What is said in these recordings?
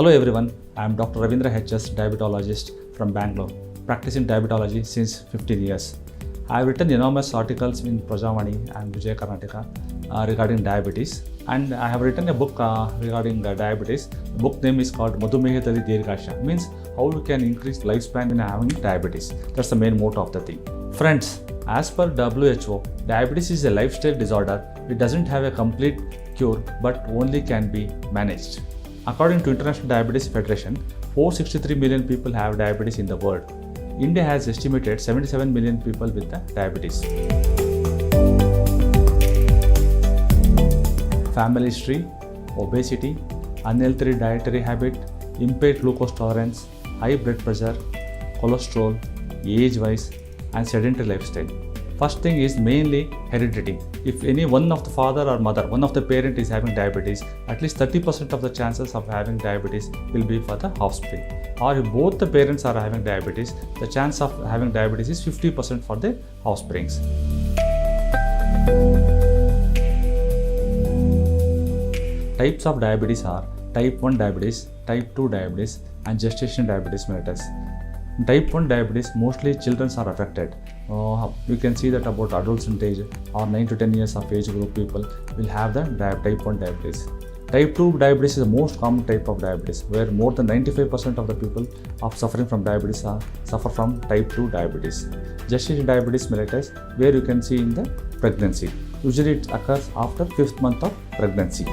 Hello everyone, I am Dr. Ravindra HS, diabetologist from Bangalore, practicing diabetology since 15 years. I have written enormous articles in Prajavani and Vijay Karnataka regarding diabetes, and I have written a book regarding diabetes. The book name is called Madhumehatali Dirghasha, means how you can increase lifespan in having diabetes. That's the main motto of the thing. Friends, as per WHO, diabetes is a lifestyle disorder. It doesn't have a complete cure but only can be managed. According to International Diabetes Federation, 463 million people have diabetes in the world. India has estimated 77 million people with the diabetes. Family history, obesity, unhealthy dietary habit, impaired glucose tolerance, high blood pressure, cholesterol, age-wise, and sedentary lifestyle. First thing is mainly heredity. If any one of the father or mother, one of the parent is having diabetes, at least 30% of the chances of having diabetes will be for the offspring. Or if both the parents are having diabetes, the chance of having diabetes is 50% for the offsprings. Types of diabetes are type 1 diabetes, type 2 diabetes, and gestational diabetes mellitus. In type 1 diabetes, mostly children are affected. You can see that about adolescent age or 9 to 10 years of age group people will have the type 1 diabetes. Type 2 diabetes is the most common type of diabetes, where more than 95% of the people suffering from diabetes suffer from type 2 diabetes. Gestational diabetes mellitus, where you can see in the pregnancy. Usually it occurs after 5th month of pregnancy.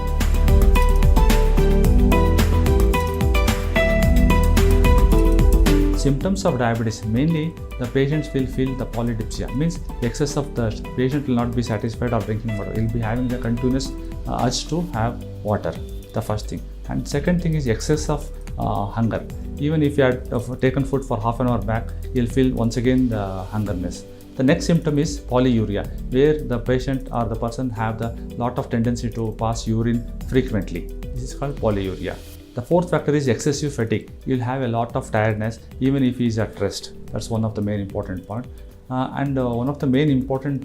Symptoms of diabetes, mainly the patients will feel the polydipsia, means excess of thirst. Patient will not be satisfied of drinking water. He will be having the continuous urge to have water, the first thing. And second thing is excess of hunger. Even if you had taken food for half an hour back, he will feel once again the hungerness. The next symptom is polyuria, where the patient or the person have the lot of tendency to pass urine frequently. This is called polyuria. The fourth factor is excessive fatigue. You'll have a lot of tiredness even if he is at rest. That's one of the main important part. One of the main important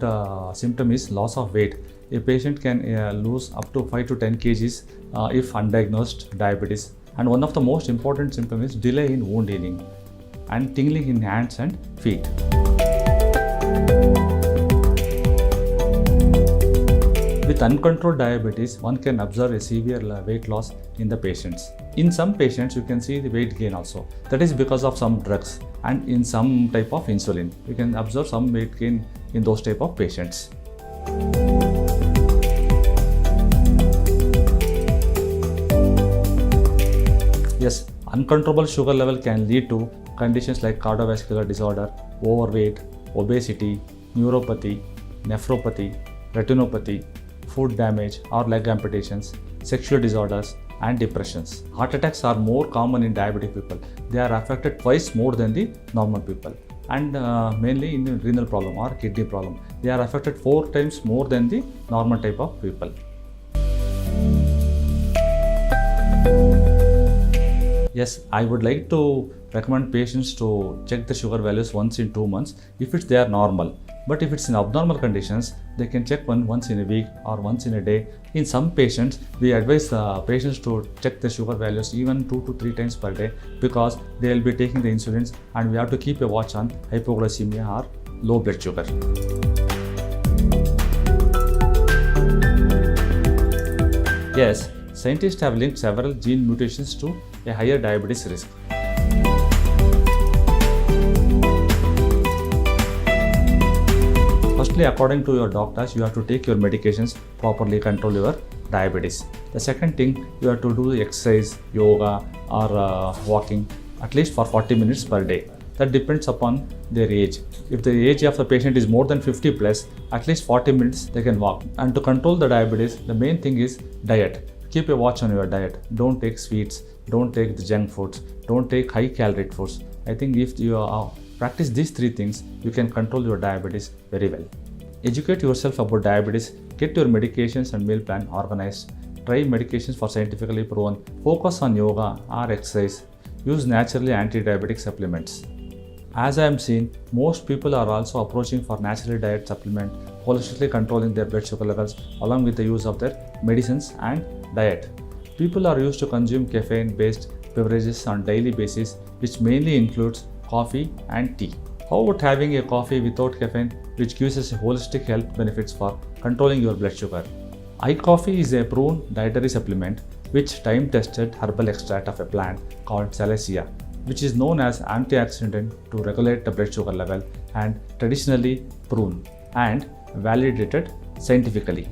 symptom is loss of weight. A patient can lose up to 5 to 10 kgs if undiagnosed diabetes. And one of the most important symptom is delay in wound healing and tingling in hands and feet. With uncontrolled diabetes, one can observe a severe weight loss in the patients. In some patients, you can see the weight gain also. That is because of some drugs and in some type of insulin. You can observe some weight gain in those type of patients. Yes, uncontrollable sugar level can lead to conditions like cardiovascular disorder, overweight, obesity, neuropathy, nephropathy, retinopathy, foot damage or leg amputations, sexual disorders, and depressions. Heart attacks are more common in diabetic people. They are affected twice more than the normal people, and mainly in renal problem or kidney problem. They are affected 4 times more than the normal type of people. Yes, I would like to recommend patients to check the sugar values once in 2 months if they are normal. But if it's in abnormal conditions, they can check once in a week or once in a day. In some patients, we advise patients to check the sugar values even 2 to 3 times per day, because they will be taking the insulins and we have to keep a watch on hypoglycemia or low blood sugar. Yes, scientists have linked several gene mutations to a higher diabetes risk. Firstly, according to your doctors, you have to take your medications, properly control your diabetes. The second thing, you have to do exercise, yoga or walking at least for 40 minutes per day. That depends upon their age. If the age of the patient is more than 50 plus, at least 40 minutes they can walk. And to control the diabetes, the main thing is diet. Keep a watch on your diet. Don't take sweets, don't take the junk foods, don't take high calorie foods. I think if you practice these 3 things, you can control your diabetes very well. Educate yourself about diabetes, get your medications and meal plan organized, try medications for scientifically proven, focus on yoga or exercise, use naturally anti-diabetic supplements. As I am seeing, most people are also approaching for natural diet supplement, holistically controlling their blood sugar levels along with the use of their medicines and diet. People are used to consume caffeine-based beverages on daily basis, which mainly includes coffee and tea. How about having a coffee without caffeine, which gives us a holistic health benefits for controlling your blood sugar? iCoffee is a proven dietary supplement which time-tested herbal extract of a plant called Salacia, which is known as antioxidant to regulate the blood sugar level and traditionally proven and validated scientifically.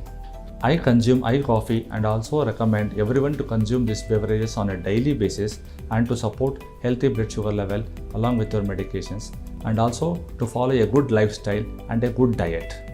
I consume iCoffee and also recommend everyone to consume these beverages on a daily basis and to support healthy blood sugar level along with your medications and also to follow a good lifestyle and a good diet.